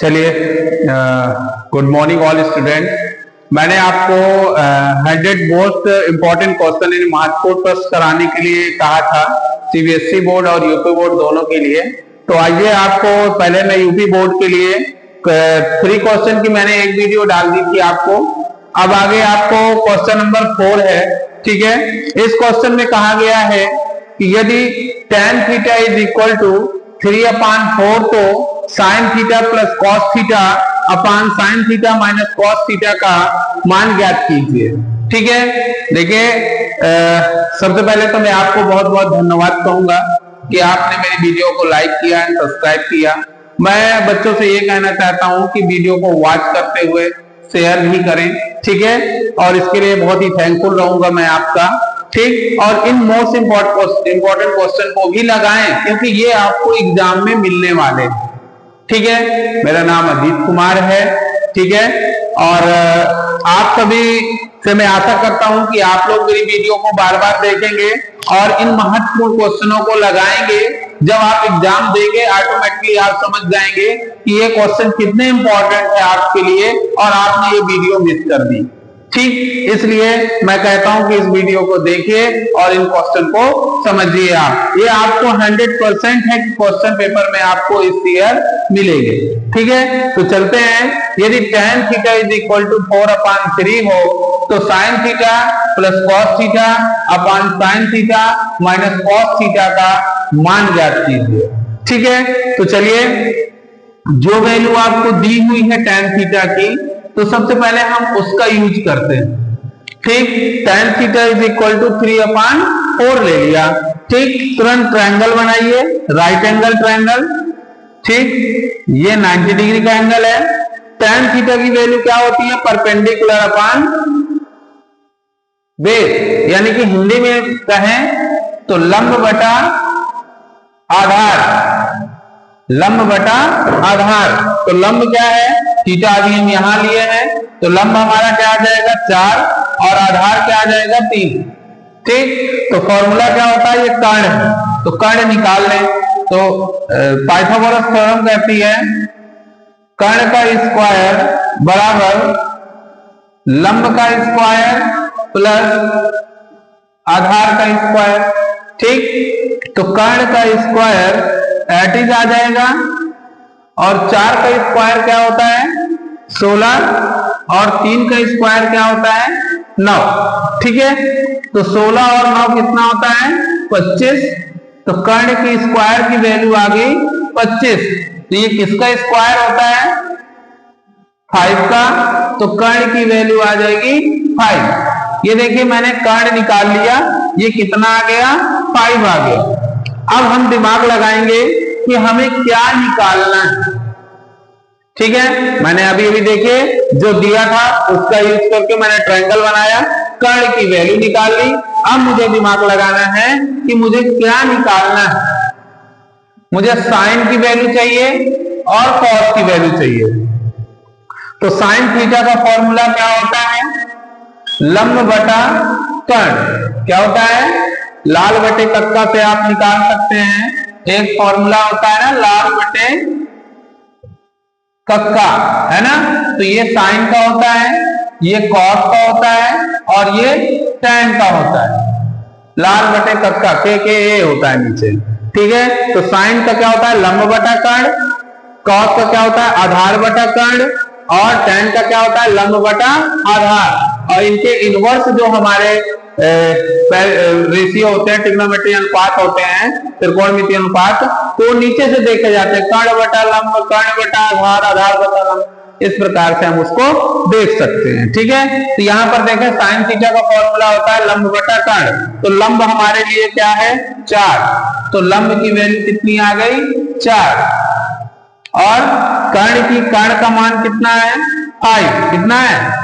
चलिए, good morning all student. मैंने आपको 100 मोस्ट इम्पोर्टेंट क्वेश्चन इन महत्वपूर्ण प्रश्न कराने के लिए कहा था, सीबीएसई बोर्ड और यूपी बोर्ड दोनों के लिए। तो आइए, आपको पहले मैं यूपी बोर्ड के लिए 3 क्वेश्चन की मैंने एक वीडियो डाल दी थी आपको। अब आगे आपको क्वेश्चन नंबर 4 है, ठीक है। इस क्वेश्चन में कहा गया है कि यदि tan theta is equal to 3/4 तो sine theta plus cos theta upon sine theta minus cos theta का मान ज्ञात कीजिए, ठीक है। देखिए, सबसे पहले तो मैं आपको बहुत बहुत धन्यवाद कहूंगा कि आपने मेरी वीडियो को लाइक किया एंड सब्सक्राइब किया। मैं बच्चों से ये कहना चाहता हूं कि वीडियो को वॉच करते हुए शेयर भी करें, ठीक है। और इसके लिए बहुत ही थैंकफुल रहूंगा मैं आपका, ठीक। और इन मोस्ट इम्पोर्टेंट क्वेश्चन को भी लगाएं, क्योंकि ये आपको एग्जाम में मिलने वाले, ठीक है। मेरा नाम अजीत कुमार है, ठीक है। और आप सभी से मैं आशा करता हूं कि आप लोग मेरी वीडियो को बार बार देखेंगे और इन महत्वपूर्ण क्वेश्चनों को लगाएंगे। जब आप एग्जाम देंगे ऑटोमेटिकली आप समझ जाएंगे कि ये क्वेश्चन कितने इंपॉर्टेंट है आपके लिए और आपने ये वीडियो मिस कर दी, ठीक। इसलिए मैं कहता हूं कि इस वीडियो को देखिए और इन क्वेश्चन को समझिए। आप ये आपको 100% है कि क्वेश्चन पेपर में आपको इस ईयर मिलेंगे, ठीक है। तो चलते हैं। यदि tan theta is equal to 4/3 हो तो sine theta plus cos theta upon sine theta minus cos theta का मान ज्ञात कीजिए, ठीक है। तो चलिए, जो वैल्यू आपको दी हुई है tan थीटा की, तो सबसे पहले हम उसका यूज करते हैं, ठीक। tan theta is equal to 3/4 ले लिया, ठीक। तुरंत ट्रायंगल बनाइए, राइट एंगल ट्रायंगल, ठीक। ये 90 डिग्री का एंगल है। tan थीटा की वैल्यू क्या होती है? परपेंडिकुलर अपान बेस, यानी कि हिंदी में कहें तो लंब बटा आधार, लंब बटा आधार। तो लंब क्या है? थीटा अभी हम यहां लिए हैं, तो लंब हमारा क्या आ जाएगा? 4 और आधार क्या आ जाएगा? 3, ठीक। तो फॉर्मूला क्या होता है? ये कर्ण है, तो कर्ण निकाल लें। तो पाइथागोरस थ्योरम कहती है कर्ण का स्क्वायर बराबर लंब का स्क्वायर प्लस आधार का स्क्वायर, ठीक। तो कर्ण का स्क्वायर 80 आ जाएगा और 4 का स्क्वायर क्या होता है? 16 और 3 का स्क्वायर क्या होता है? 9, ठीक है। तो 16 और 9 कितना होता है? 25। तो कर्ण की स्क्वायर की वैल्यू आ गई 25। तो ये किसका स्क्वायर होता है? 5 का। तो कर्ण की वैल्यू आ जाएगी 5। ये देखिए, मैंने कर्ण निकाल लिया, ये कितना आ गया? 5 आ गया। अब हम दिमाग लगाएंगे कि हमें क्या निकालना है, ठीक है। मैंने अभी अभी देखिए जो दिया था उसका यूज करके मैंने ट्रायंगल बनाया, कर्ण की वैल्यू निकाल ली। अब मुझे दिमाग लगाना है कि मुझे क्या निकालना है। मुझे साइन की वैल्यू चाहिए और कॉस की वैल्यू चाहिए। तो साइन थीटा का फॉर्मूला क्या होता है? लंब बटा कर्ण। क्या होता है? लाल बटे कक्का से आप निकाल सकते हैं। एक फॉर्मूला होता है ना, लाल बटे कक्का, है ना। तो ये साइन का होता है, ये कॉस का होता है और ये tan का होता है। लाल बटे कक्का के ए होता है नीचे, ठीक है। तो साइन का क्या होता है? लंब बटा कर्ण। कॉस का क्या होता है? आधार बटा कर्ण। और tan का क्या होता है? लंब बटा आधार। और इनके इनवर्स जो हमारे रेशियो होते हैं, ट्रिग्नोमेट्री अनुपात होते हैं, त्रिकोणमितीय अनुपात, तो नीचे से देखे जाते हैं। कर्ण बटा लंब, कर्ण बटा आधार, आधार बटा लंब। इस प्रकार से हम उसको देख सकते हैं, ठीक है। तो यहाँ पर देखें, साइन थीटा का फॉर्मूला होता है लंब बटा कर्ण। तो लंब हमारे लिए क्या है? 4। तो लंब की वैल्यू कितनी आ गई? 4। और कर्ण का मान कितना है? 5। कितना है?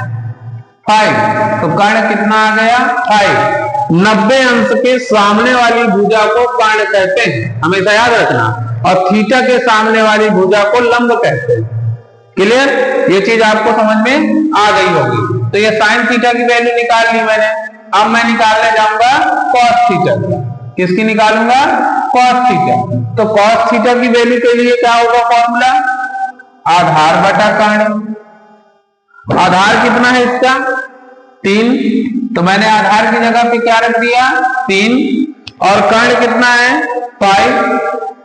5। तो कर्ण कितना आ गया? 5। 90 अंश के सामने वाली भुजा को कर्ण कहते हैं, हमेशा याद रखना। और थीटा के सामने वाली भुजा को लंब कहते हैं। क्लियर? ये चीज आपको समझ में आ गई होगी। तो ये साइन थीटा की वैल्यू निकाल ली मैंने। अब मैं निकालने जाऊंगा कॉस थीटा की। किसकी निकालूंगा? Cos theta. तो कॉस थीटा की वैल्यू के लिए क्या होगा फॉर्मूला? आधार बटा कर्ण। आधार कितना है इसका 3, तो मैंने आधार की जगह पे क्या रख दिया 3, और कर्ण कितना है 5,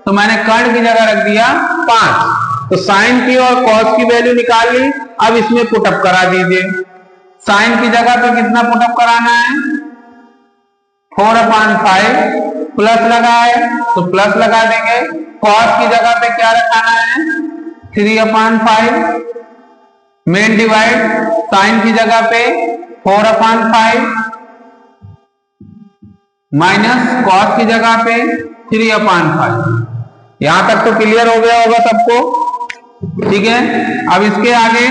तो मैंने कर्ण की जगह रख दिया 5। तो साइन की और कॉस की वैल्यू निकाल ली। अब इसमें पुटअप करा दीजिए। साइन की जगह पे कितना पुटअप कराना है 4/5, प्लस लगा है तो प्लस लगा देंगे। कॉस की जगह पे क्या रखाना है 3/5, मेन डिवाइड साइन की जगह पे 4/5 माइनस कॉस की जगह पे 3/5। यहां तक तो क्लियर हो गया होगा सबको, ठीक है। अब इसके आगे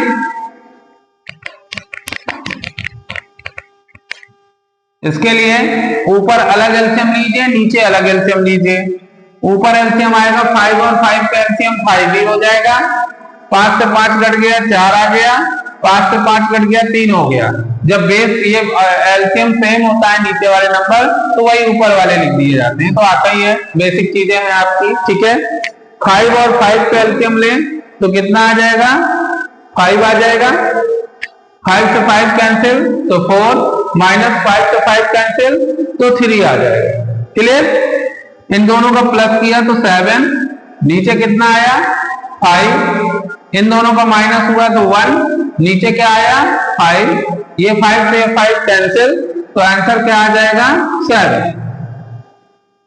इसके लिए ऊपर अलग एलसीएम लीजिए, नीचे अलग एलसीएम लीजिए। ऊपर एलसीएम आएगा 5 और 5 का एलसीएम 5 ही हो जाएगा। 5 से 5 कट गया 4 आ गया, 5 से 5 कट गया 3 हो गया। जब बेस ये एलसीएम सेम होता है नीचे वाले नंबर तो वही ऊपर वाले लिख दिए जाते हैं, तो आता ही है, बेसिक चीजें हैं आपकी, ठीक है। 5 और 5 का एलसीएम लें तो कितना आ जाएगा 5 आ जाएगा। 5 से 5 कैंसिल तो 4, माइनस 5 से 5 कैंसिल तो 3 आ जाएगा। क्लियर। इन दोनों का प्लस किया तो 7, नीचे कितना आया 5, इन दोनों का माइनस हुआ तो 1, नीचे क्या आया 5, ये 5 से 5 कैंसिल तो आंसर क्या आ जाएगा 7।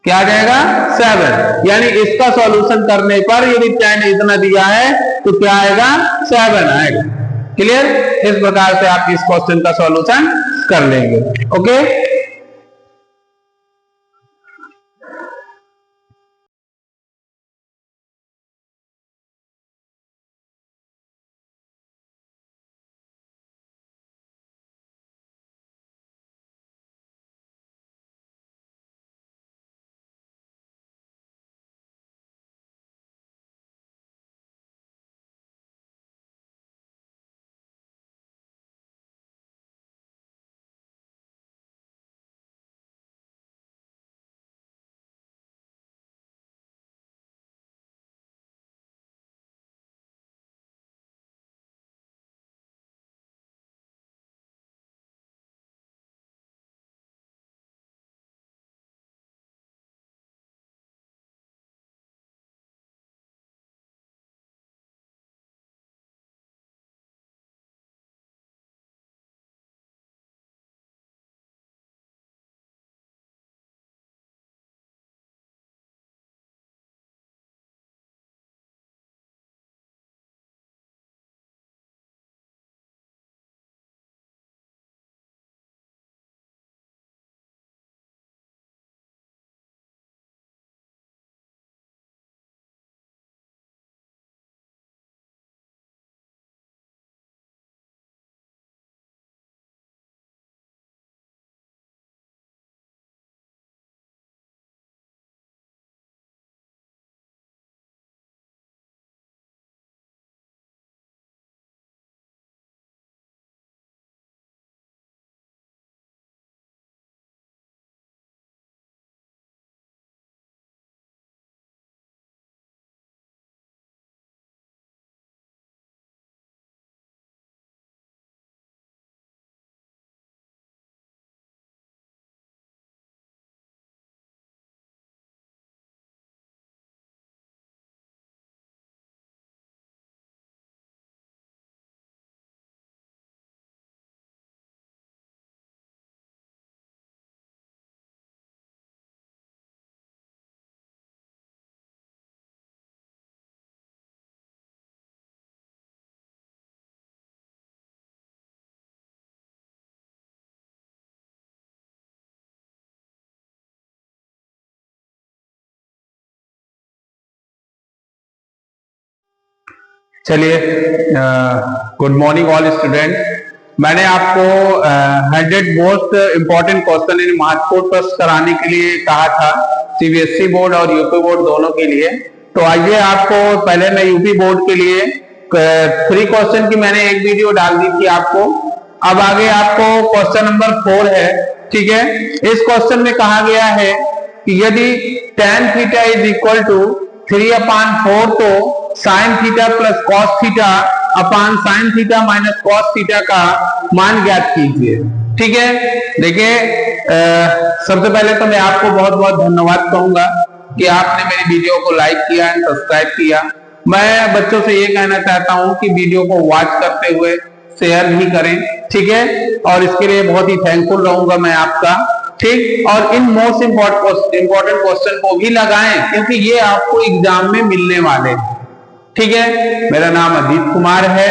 क्या आ जाएगा 7। यानी इसका सॉल्यूशन करने पर यदि tan इतना दिया है तो क्या आएगा 7 आएगा। क्लियर। इस प्रकार से आप इस क्वेश्चन का सॉल्यूशन कर लेंगे। ओके, चलिए, गुड मॉर्निंग ऑल स्टूडेंट। मैंने आपको 100 मोस्ट इंपॉर्टेंट क्वेश्चन इन महत्वपूर्ण प्रश्न कराने के लिए कहा था, सीबीएसई बोर्ड और यूपी बोर्ड दोनों के लिए। तो आइए, आपको पहले मैं यूपी बोर्ड के लिए 3 क्वेश्चन की मैंने एक वीडियो डाल दी थी आपको। अब आगे आपको क्वेश्चन नंबर 4 है, ठीक है। इस क्वेश्चन में कहा गया है कि यदि tan theta is equal to 3/4 तो sine theta plus cos theta upon sine theta minus cos theta का मान ज्ञात कीजिए। ठीक है, देखिए सबसे पहले तो मैं आपको बहुत बहुत धन्यवाद कहूंगा कि आपने मेरी वीडियो को लाइक किया एंड सब्सक्राइब किया। मैं बच्चों से ये कहना चाहता हूं कि वीडियो को वॉच करते हुए शेयर भी करें, ठीक है, और इसके लिए बहुत ही थैंकफुल रहूंगा मैं आपका। ठीक, और इन मोस्ट इंपॉर्टेंट क्वेश्चन को भी लगाएं क्योंकि ये आपको एग्जाम में मिलने वाले हैं। ठीक है, मेरा नाम अजीत कुमार है।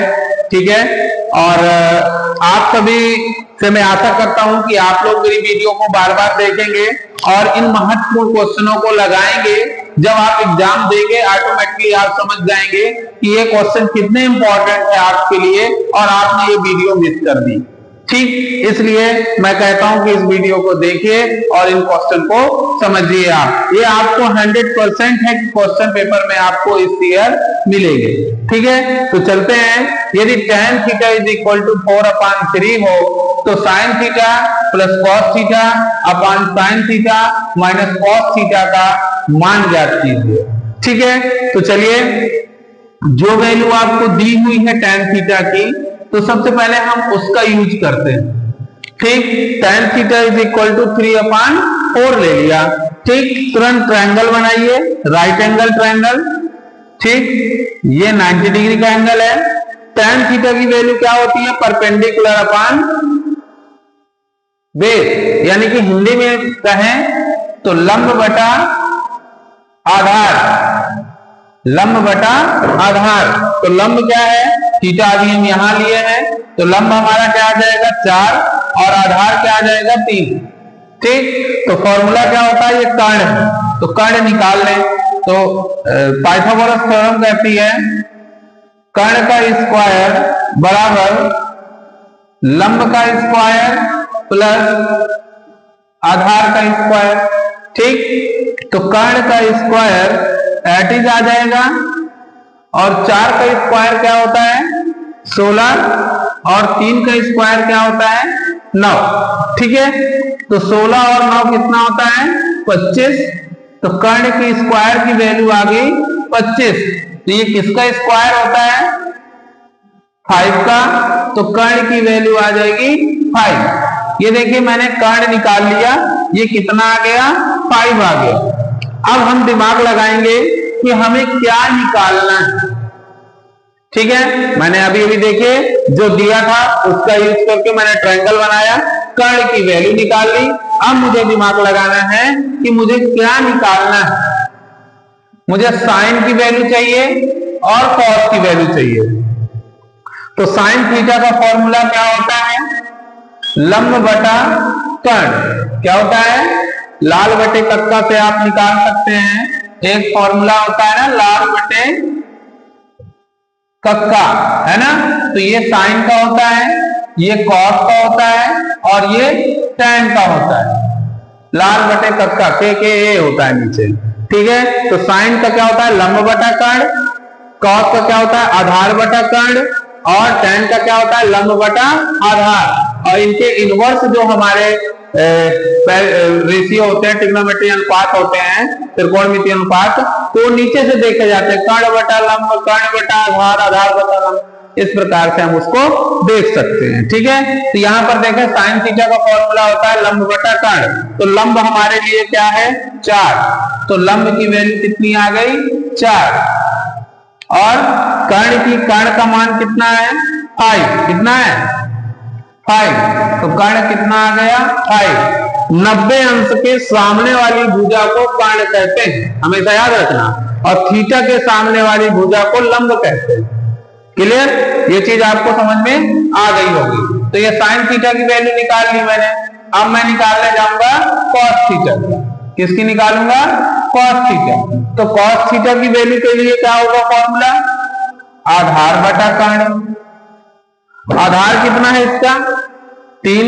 ठीक है, और आप सभी से मैं आशा करता हूं कि आप लोग मेरी वीडियो को बार बार देखेंगे और इन महत्वपूर्ण क्वेश्चनों को लगाएंगे। जब आप एग्जाम देंगे ऑटोमेटिकली आप समझ जाएंगे कि ये क्वेश्चन कितने इंपॉर्टेंट है आपके लिए और आपने ये वीडियो मिस कर दी। ठीक, इसलिए मैं कहता हूं कि इस वीडियो को देखिए और इन क्वेश्चन को समझिए। आप ये आपको 100% है कि क्वेश्चन पेपर में आपको इस ईयर मिलेंगे। ठीक है, तो चलते हैं। यदि tan theta is equal to 4/3 हो तो sine theta plus cos theta upon sine theta minus cos theta का मान ज्ञात कीजिए। ठीक है, तो चलिए, जो वैल्यू आपको दी हुई है tan थीटा की, तो सबसे पहले हम उसका यूज करते हैं। ठीक, tan theta is equal to 3/4 ले लिया। ठीक, तुरंत ट्रायंगल बनाइए, राइट एंगल ट्रायंगल। ठीक, ये 90 डिग्री का एंगल है। tan थीटा की वैल्यू क्या होती है? परपेंडिकुलर अपान बेस, यानी कि हिंदी में कहें तो लंब बटा आधार। लंब बटा आधार, तो लंब क्या है? थीटा अभी हम यहां लिए हैं, तो लंब हमारा क्या आ जाएगा? 4 और आधार क्या आ जाएगा? 3। ठीक, तो फॉर्मूला क्या होता है? ये कर्ण है, तो कर्ण निकाल लें। तो पाइथागोरस थ्योरम कहती है कर्ण का स्क्वायर बराबर लंब का स्क्वायर प्लस आधार का स्क्वायर। ठीक, तो कर्ण का स्क्वायर 8 आ जाएगा और 4 का स्क्वायर क्या होता है? 16 और 3 का स्क्वायर क्या होता है? 9। ठीक है, तो 16 और 9 कितना होता है? 25। तो कर्ण की स्क्वायर की वैल्यू आ गई 25। तो ये किसका स्क्वायर होता है? 5 का, तो कर्ण की वैल्यू आ जाएगी 5। ये देखिए मैंने कर्ण निकाल लिया, ये कितना आ गया? 5 आ गया। अब हम दिमाग लगाएंगे कि हमें क्या निकालना है। ठीक है, मैंने अभी देखिए जो दिया था उसका यूज करके मैंने ट्रायंगल बनाया, कर्ण की वैल्यू निकाल ली। अब मुझे दिमाग लगाना है कि मुझे क्या निकालना है। मुझे साइन की वैल्यू चाहिए और कॉस की वैल्यू चाहिए। तो साइन थीटा का फॉर्मूला क्या होता है? लंब बटा कर्ण। क्या होता है? लाल बटे कक्का से आप निकाल सकते हैं। एक फॉर्मूला होता है ना, लाल बटे कक्का, है ना? तो ये साइन का होता है, ये कॉस का होता है और ये टैन का होता है। लाल बटे कक्का के ए होता है नीचे। ठीक है, तो साइन का क्या होता है? लंब बटा कर्ण। कॉस का क्या होता है? आधार बटा कर्ण। और टैन का क्या होता है? लंब बटा आधार। और इनके इनवर्स जो हमारे रेशियो होते हैं, ट्रिग्नोमेट्री अनुपात होते हैं, त्रिकोणमितीय अनुपात, तो नीचे से देखे जाते हैं। कर्ण बटा लंब, कर्ण बटा आधार, आधार बटा लंब। इस प्रकार से हम उसको देख सकते हैं। ठीक है, तो यहां पर देखें साइन थीटा का फॉर्मूला होता है लंब बटा कर्ण। तो लंब हमारे लिए क्या है? 4। तो लंब की वैल्यू कितनी आ गई? 4। और कर्ण का मान कितना है? 5। कितना है? 5। तो कर्ण कितना आ गया? 5। 90 अंश के सामने वाली भुजा को कर्ण कहते हैं, हमेशा याद रखना। और थीटा के सामने वाली भुजा को लंब कहते हैं। क्लियर? ये चीज आपको समझ में आ गई होगी। तो ये साइन थीटा की वैल्यू निकाल ली मैंने। अब मैं निकालने जाऊंगा कॉस थीटा। किसकी निकालूंगा? Cos theta. तो कॉस थीटा की वैल्यू के लिए क्या होगा फॉर्मूला? आधार बटा कर्ण। आधार कितना है इसका? 3।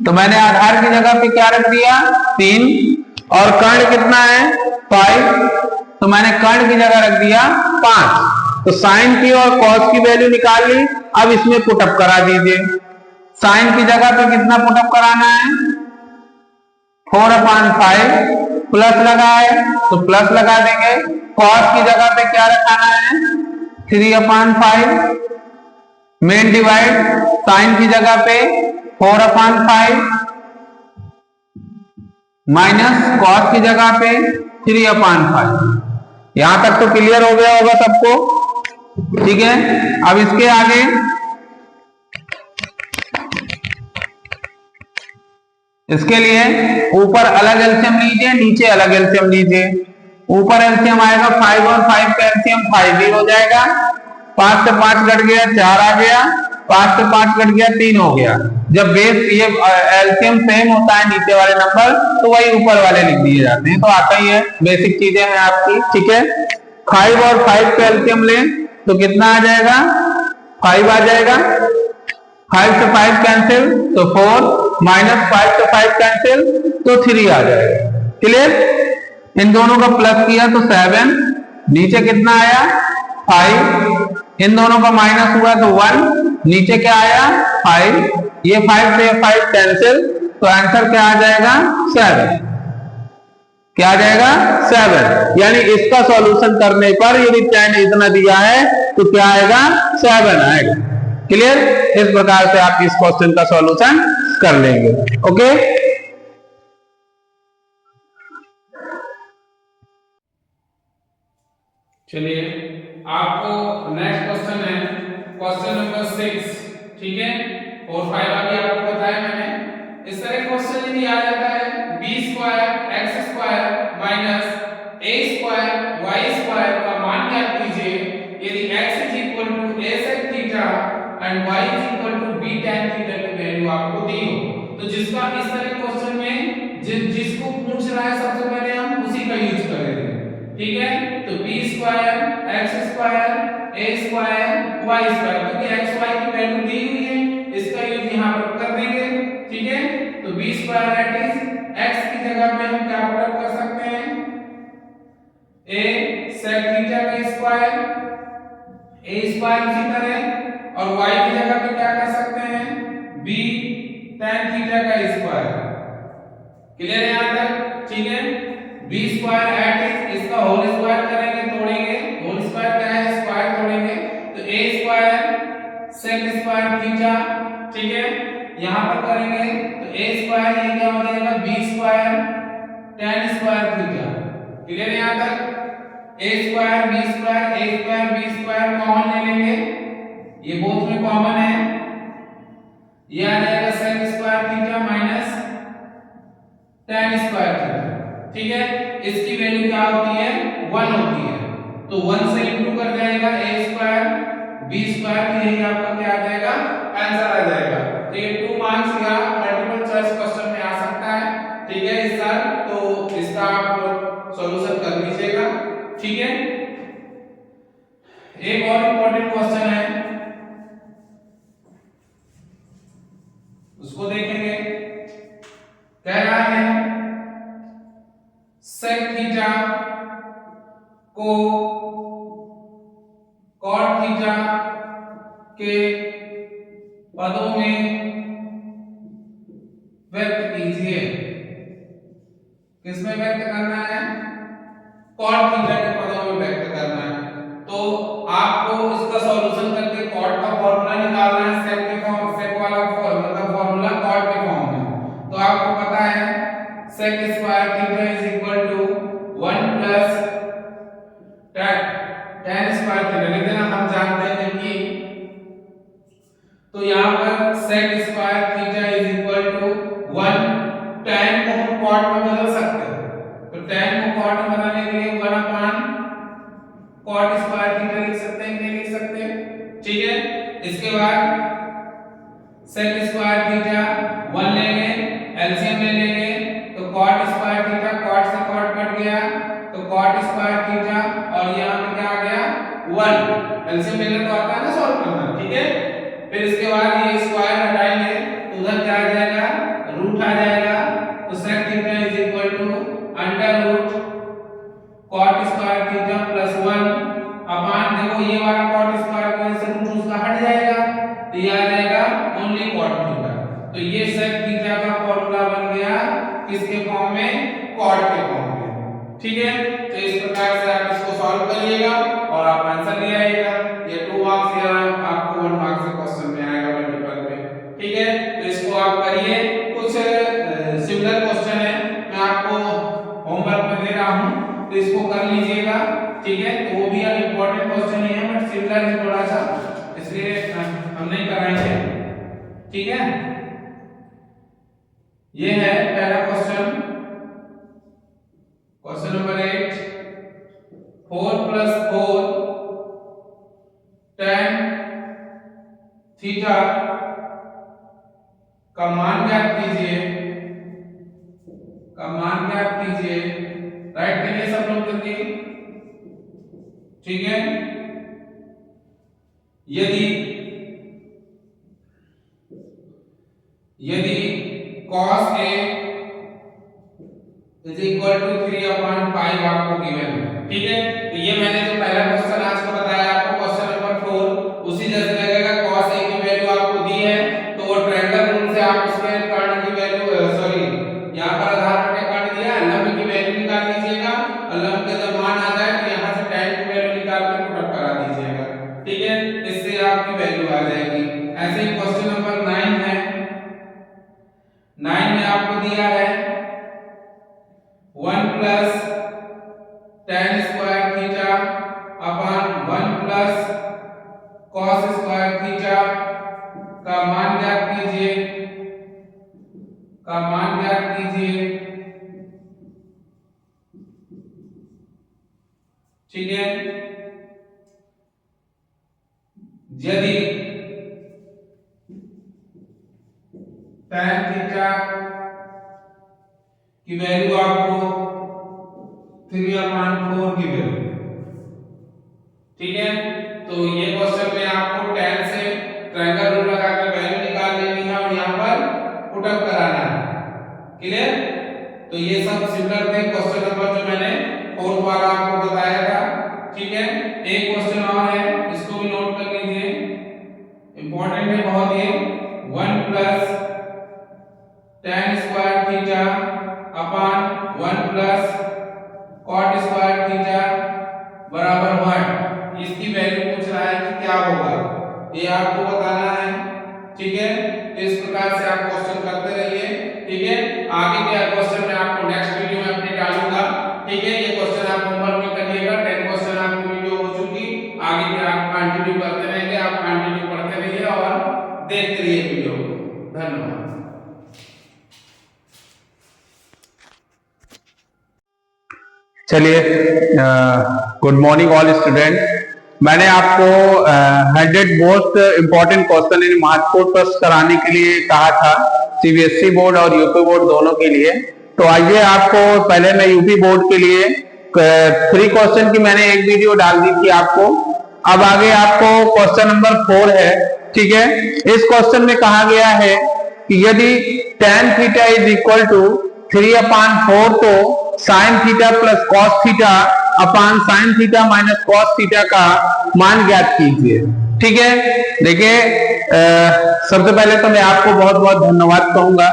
तो मैंने आधार की जगह पे क्या रख दिया? 3। और कर्ण कितना है? 5। तो मैंने कर्ण की जगह रख दिया 5। तो साइन की और कॉस की वैल्यू निकाल ली। अब इसमें पुटअप करा दीजिए। साइन की जगह पे कितना पुटअप कराना है? 4/5 प्लस लगा है तो प्लस लगा देंगे। कॉस की जगह पे क्या रखाना है? 3/5, मेन डिवाइड साइन की जगह पे 4/5 माइनस कॉस की जगह पे 3/5। यहां तक तो क्लियर हो गया होगा सबको, ठीक है। अब इसके आगे इसके लिए ऊपर अलग एलसीएम लीजिए, नीचे अलग एलसीएम लीजिए। ऊपर एलसीएम आएगा 5 और 5 का एलसीएम 5 ही हो जाएगा। 5 से 5 कट गया 4 आ गया, 5 से 5 कट गया 3 हो गया। जब बेस ये एलसीएम सेम होता है नीचे वाले नंबर तो वही ऊपर वाले लिख दिए जाते हैं, तो आता ही है, बेसिक चीजें हैं आपकी, ठीक है। 5 और 5 का एलसीएम लें तो कितना आ जाएगा, 5 आ जाएगा। 5 से 5 कैंसिल तो 4, माइनस 5 से 5 कैंसिल तो 3 आ जाएगा। क्लियर। इन दोनों का प्लस किया तो 7, नीचे कितना आया 5, इन दोनों का माइनस हुआ तो 1, नीचे क्या आया 5, ये 5 से 5 कैंसिल तो आंसर क्या आ जाएगा 7। क्या आ जाएगा 7, यानी इसका सॉल्यूशन करने पर यदि 10 इतना दिया है तो क्या आएगा 7 आएगा। क्लियर। इस प्रकार से आप इस क्वेश्चन का सॉल्यूशन कर लेंगे। ओके, चलिए आपको नेक्स्ट क्वेश्चन है क्वेश्चन नंबर 6, ठीक है। और 5 अभी आपको बताया मैंने। इस तरह क्वेश्चन यदि आ जाता है b² x² minus a² y² का मान ज्ञात कीजिए यदि x a sec theta and y b tan theta की वैल्यू आपको दी हो। तो जिसका इस तरह क्वेश्चन में जिसको पूछ रहा है सबसे पहले हम उसी का यूज करेंगे, ठीक है। तो b² x² a² y², क्योंकि x y की वैल्यू दी हुई है इसका यूज यहां पर कर देंगे, ठीक है। तो b² दैट इज x की जगह पे हम क्या पुट कर सकते हैं a sec थीटा का स्क्वायर, a² इसी तरह, और y की जगह पे क्या कर सकते हैं b tan थीटा का स्क्वायर। क्लियर है यहां तक, ठीक है। b² एट इज इसका होल स्क्वायर करेंगे, तोड़ेंगे, होल स्क्वायर क्या है स्क्वायर तोड़ेंगे, तो a² sec स्क्वायर थीटा, ठीक है। यहां पर करेंगे तो a² ये क्या हो जाएगा b² tan square theta. Clear है यहां तक। a² b² कॉमन ले लेंगे, ये बोथ में कॉमन है, ये आ जाएगा sec square theta minus tan square theta, ठीक है। इसकी वैल्यू क्या होती है 1 होती है, तो 1 से इंटू कर जाएगा a² b² तो यही आपका क्या आ जाएगा आंसर आ जाएगा। तो ये 2 मार्क्स या मल्टीपल चॉइस क्वेश्चन में आ सकता है, ठीक है इस साल, तो इसका आप सॉल्यूशन कर लीजिएगा, ठीक है। एक और इंपॉर्टेंट क्वेश्चन है उसको देखेंगे। कह रहा है sec थीटा को cot थीटा के पदों में व्यक्त कीजिए। किसमें व्यक्त करना है cot थीटा के पदों में व्यक्त करना है। तो आपको इसका सॉल्यूशन करके cot का फॉर्मूला निकालना है, sec के फॉर्म sec वाला फॉर्मूला cot के फॉर्म में। तो आपको पता है sec square theta is equal to 1 plus tan square theta लिख देना, हम जानते हैं कि तो यहां पर sec square theta is equal to 1, tan को हम cot में बदल सकते हैं, तो tan को cot में बदलने के लिए 1 अपॉन cot स्क्वायर थीटा लिख सकते हैं कि नहीं लिख सकते, ठीक है। इसके बाद sec स्क्वायर थीटा 1 लेंगे, एलसीएम ले लेंगे, तो cot स्क्वायर थीटा, cot से cot कट गया तो cot स्क्वायर थीटा, और यहां पे क्या आ गया 1, एलसीएम लेना तो आता है ना सॉल्व करना, ठीक है। फिर इसके बाद ये स्क्वायर हटाएंगे तो उधर क्या आ जाएगा रूट आ जाएगा, तो sec theta is equal to under root cot square theta plus 1 upon, देखो ये वाला cot स्क्वायर की वजह से रूट उसका हट जाएगा, तो ये आ जाएगा ओनली cot थीटा। तो ये sec थीटा का फॉर्मूला बन गया किसके फॉर्म में cot के फॉर्म में, ठीक है। तो इस प्रकार से आप इसको सॉल्व करिएगा और आप आंसर ले आइएगा। आपको 1 मार्क्स से क्वेश्चन में आएगा मल्टीपल पे, ठीक है। तो इसको आप करिए। कुछ सिमिलर क्वेश्चन है, मैं आपको होमवर्क में दे रहा हूं, तो इसको कर लीजिएगा, ठीक है। तो वो भी अब इंपॉर्टेंट क्वेश्चन ही है बट सिमिलर है थोड़ा सा, इसलिए हम नहीं कराएंगे, ठीक है। ये है पहला question, question number 8, 4 + 4 tan theta का मान ज्ञात कीजिए, का मान ज्ञात कीजिए। राइट करिए सब लोग जल्दी, ठीक है। यदि cos A = 3/5 आपको गिवन है, ठीक है। तो ये मैंने जो पहला क्वेश्चन आज का बताया आपको, क्वेश्चन नंबर 4, उसी जैसे लगेगा। cos A की वैल्यू आपको दी है, तो वो ट्रायंगल रूल से आप उसके कर्ण की वैल्यू यहां पर आधार पर कर्ण दिया है, लंब की वैल्यू निकाल लीजिएगा, और लंब का जब मान आ जाए तो यहां से tan की वैल्यू निकाल के पुट करा दीजिएगा, ठीक है। इससे आपकी वैल्यू आ जाएगी। ऐसे ही क्वेश्चन नंबर 9 है। 9 में आपको दिया है 1 + tan square theta upon 1 + cos square theta का मान ज्ञात कीजिए, का मान ज्ञात कीजिए, ठीक है। यदि tan थीटा की वैल्यू आपको 3/4 की वैल्यू, ठीक है। तो ये क्वेश्चन में आपको tan से ट्रायंगल रूल लगा के वैल्यू निकाल लेनी है और यहां पर पुट अप कराना है, क्लियर। तो ये सब सिमिलर थे क्वेश्चन नंबर जो मैंने 4 वाला आपको बताया था, ठीक है। एक क्वेश्चन और है, इसको भी नोट कर लीजिए, इंपॉर्टेंट है बहुत ये। 1 + tan square theta upon 1 + cot square theta बराबर 1, इसकी वैल्यू पूछ रहा है कि क्या होगा, ये आपको बताना है, ठीक है। तो इस प्रकार से आप क्वेश्चन करते रहिए, ठीक है। आगे के क्वेश्चन मैं आपको नेक्स्ट वीडियो में अपने डालूंगा, ठीक है। ये क्वेश्चन आप होमवर्क में करिएगा। 10 क्वेश्चन आपकी वीडियो हो चुकी, आगे के आप कंटिन्यू करते रहेंगे, आप कंटिन्यू पढ़ते रहिए और देखते रहिए वीडियो को। धन्यवाद। चलिए, गुड मॉर्निंग ऑल स्टूडेंट। मैंने आपको 100 मोस्ट इम्पोर्टेंट क्वेश्चन इन महत्वपूर्ण प्रश्न कराने के लिए कहा था, सीबीएसई बोर्ड और यूपी बोर्ड दोनों के लिए। तो आइए, आपको पहले मैं यूपी बोर्ड के लिए 3 क्वेश्चन की मैंने एक वीडियो डाल दी थी आपको। अब आगे आपको क्वेश्चन नंबर 4 है, ठीक है। इस क्वेश्चन में कहा गया है कि यदि tan थीटा = 3/4 तो sin theta + cos theta upon sin theta - cos theta का मान ज्ञात कीजिए, ठीक है। देखिए, सबसे पहले तो मैं आपको बहुत बहुत धन्यवाद कहूंगा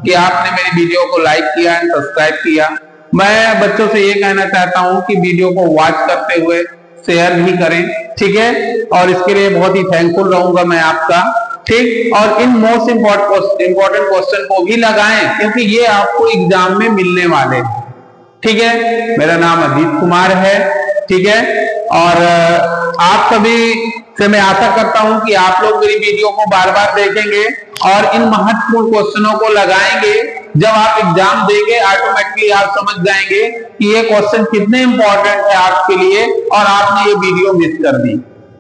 कि आपने मेरी वीडियो को लाइक किया एंड सब्सक्राइब किया। मैं बच्चों से ये कहना चाहता हूं कि वीडियो को वॉच करते हुए शेयर भी करें, ठीक है। और इसके लिए बहुत ही थैंकफुल रहूंगा मैं आपका, ठीक। और इन मोस्ट इंपॉर्टेंट क्वेश्चन को भी लगाएं, क्योंकि ये आपको एग्जाम में मिलने वाले हैं, ठीक है। मेरा नाम अजीत कुमार है, ठीक है। और आप सभी से मैं आशा करता हूं कि आप लोग मेरी वीडियो को बार बार देखेंगे और इन महत्वपूर्ण क्वेश्चनों को लगाएंगे। जब आप एग्जाम देंगे, ऑटोमेटिकली आप समझ जाएंगे कि ये क्वेश्चन कितने इंपॉर्टेंट है आपके लिए और आपने ये वीडियो मिस कर दी,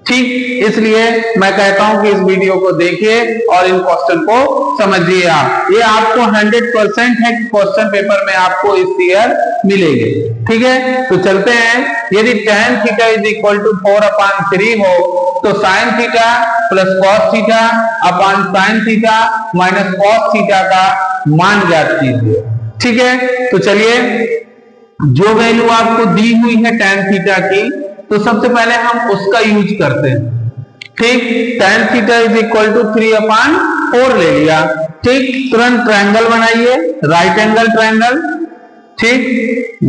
ठीक। इसलिए मैं कहता हूं कि इस वीडियो को देखिए और इन क्वेश्चन को समझिए। आप ये आपको 100% है कि क्वेश्चन पेपर में आपको इस ईयर मिलेंगे, ठीक है। तो चलते हैं। यदि tan थीटा = 4/3 हो तो sin theta + cos theta upon sin theta - cos theta का मान ज्ञात कीजिए, ठीक है। तो चलिए, जो वैल्यू आपको दी हुई है tan थीटा की, तो सबसे पहले हम उसका यूज करते हैं, ठीक। tan थीटा = 3/4 ले लिया, ठीक। तुरंत ट्रायंगल बनाइए, राइट एंगल ट्रायंगल, ठीक।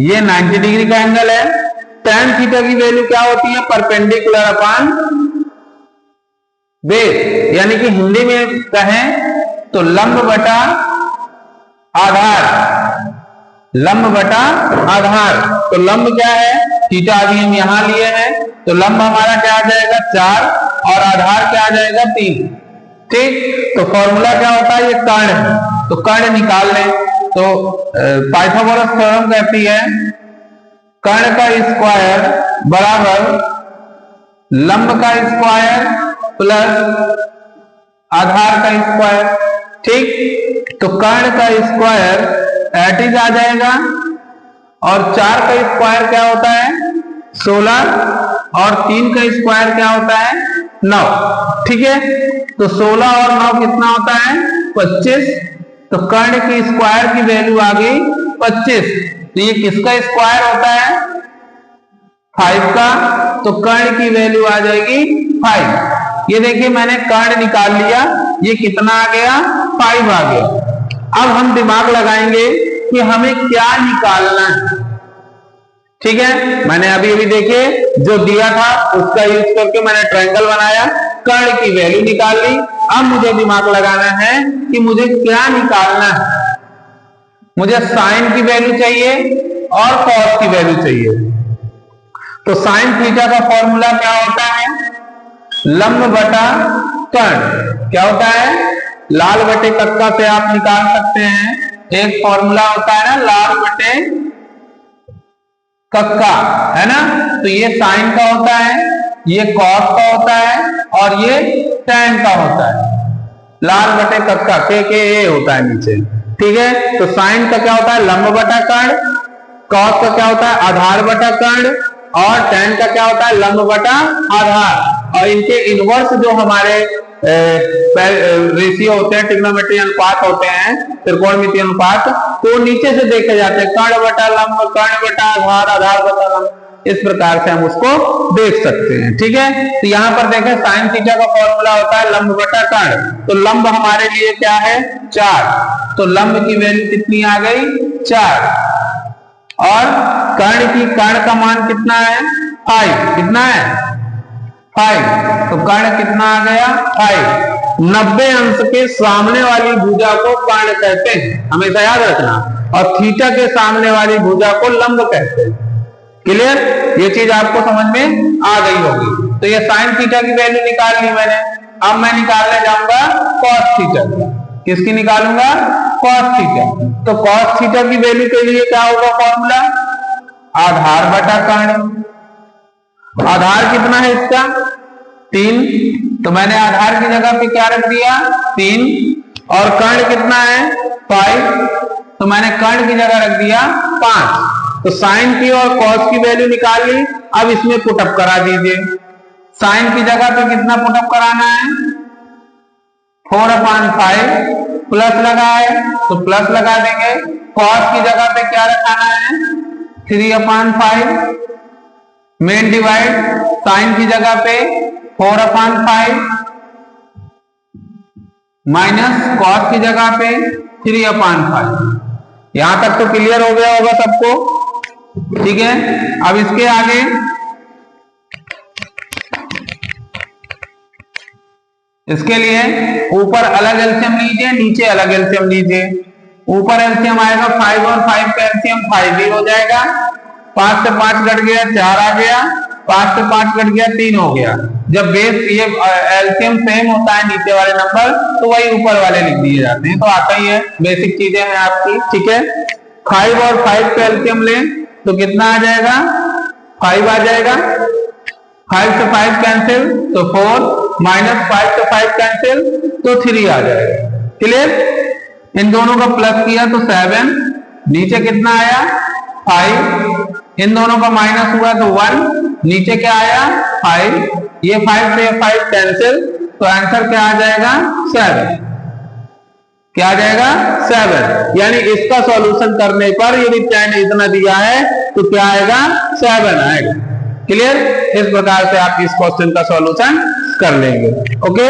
ये 90 डिग्री का एंगल है। tan थीटा की वैल्यू क्या होती है? परपेंडिकुलर अपॉन बेस, यानी कि हिंदी में कहें तो लंब बटा आधार, लंब बटा आधार। तो लंब क्या है, थीटा अभी हम यहां लिए हैं, तो लंब हमारा क्या आ जाएगा 4 और आधार क्या आ जाएगा 3। ठीक, तो फॉर्मूला क्या होता है, ये कर्ण है, तो कर्ण निकाल लें। तो पाइथागोरस थ्योरम कहती है कर्ण का स्क्वायर बराबर लंब का स्क्वायर प्लस आधार का स्क्वायर। ठीक, तो कर्ण का स्क्वायर 8 आ जाएगा और 4 का स्क्वायर क्या होता है 16 और 3 का स्क्वायर क्या होता है 9। ठीक है, तो 16 और 9 कितना होता है 25। तो कर्ण की स्क्वायर की वैल्यू आ गई 25। तो ये किसका स्क्वायर होता है 5 का, तो कर्ण की वैल्यू आ जाएगी 5। ये देखिए मैंने कर्ण निकाल लिया, ये कितना आ गया 5 आ गया। अब हम दिमाग लगाएंगे कि हमें क्या निकालना है। ठीक है, मैंने अभी अभी देखिए जो दिया था उसका यूज करके मैंने ट्रायंगल बनाया, कर्ण की वैल्यू निकाल ली। अब मुझे दिमाग लगाना है कि मुझे क्या निकालना है। मुझे साइन की वैल्यू चाहिए और कॉस की वैल्यू चाहिए। तो साइन थीटा का फॉर्मूला क्या होता है, लंब बटा कर्ण। क्या होता है, लाल बटे कक्का से आप निकाल सकते हैं। एक फॉर्मूला होता है ना लाल बटे कक्का, है ना। तो ये साइन का होता है, ये कॉस का होता है और ये टैन का होता है। लाल बटे कक्का के ए होता है नीचे। ठीक है, तो साइन का क्या होता है लंब बटा कर्ण, कॉस का क्या होता है आधार बटा कर्ण और टैन का क्या होता है लंब बटा आधार। और इनके इनवर्स जो हमारे रेशियो होते हैं, ट्रिग्नोमेट्री अनुपात होते हैं, त्रिकोणमितीय अनुपात, तो नीचे से देखे जाते हैं कर्ण बटा लंब, कर्ण बटा आधार, आधार बटा लंब। इस प्रकार से हम उसको देख सकते हैं। ठीक है, तो यहाँ पर देखें साइन थीटा का फॉर्मूला होता है लंब बटा कर्ण। तो लंब हमारे लिए क्या है 4, तो लंब की वैल्यू कितनी आ गई 4 और कर्ण का मान कितना है 5। कितना है 5, तो कर्ण कितना आ गया 5। 90 अंश के सामने वाली भुजा को कर्ण कहते हैं, हमेशा याद रखना, और थीटा के सामने वाली भुजा को लंब कहते हैं। क्लियर, ये चीज आपको समझ में आ गई होगी। तो ये साइन थीटा की वैल्यू निकाल ली मैंने। अब मैं निकालने जाऊंगा कॉस थीटा की। किसकी निकालूंगा कॉस थीटा। तो कॉस थीटा की वैल्यू के लिए क्या होगा फॉर्मूला, आधार बटा कर्ण। आधार कितना है इसका 3, तो मैंने आधार की जगह पे क्या रख दिया 3, और कर्ण कितना है 5, तो मैंने कर्ण की जगह रख दिया 5। तो साइन की और कॉस की वैल्यू निकाल ली। अब इसमें पुटअप करा दीजिए। साइन की जगह पे कितना पुटअप कराना है 4/5, प्लस लगा है तो प्लस लगा देंगे। कॉस की जगह पे क्या रखाना है 3/5, मेन डिवाइड साइन की जगह पे 4/5 माइनस कॉस की जगह पे 3/5। यहां तक तो क्लियर हो गया होगा सबको। ठीक है, अब इसके आगे इसके लिए ऊपर अलग एलसीएम लीजिए, नीचे अलग एलसीएम लीजिए। ऊपर एलसीएम आएगा 5 और 5 का एलसीएम 5 ही हो जाएगा। 5 से 5 घट गया 4 आ गया, 5 से 5 घट गया 3 हो गया। जब बेस ये एलसीएम सेम होता है नीचे वाले नंबर, तो वही ऊपर वाले लिख दिए जाते हैं। तो आता ही है, बेसिक चीजें हैं आपकी। ठीक है, 5 और 5 का एलसीएम लें तो कितना आ जाएगा 5 आ जाएगा। 5 से 5 कैंसिल तो 4, माइनस 5 से 5 कैंसिल तो 3 आ जाएगा। क्लियर, इन दोनों का प्लस किया तो 7, नीचे कितना आया 5, इन दोनों का माइनस हुआ तो 1, नीचे क्या आया 5, ये 5 से 5 कैंसिल तो आंसर क्या आ जाएगा 7। क्या आ जाएगा 7, यानी इसका सॉल्यूशन करने पर यदि tan इतना दिया है तो क्या आएगा 7 आएगा। क्लियर, इस प्रकार से आप इस क्वेश्चन का सॉल्यूशन कर लेंगे। ओके।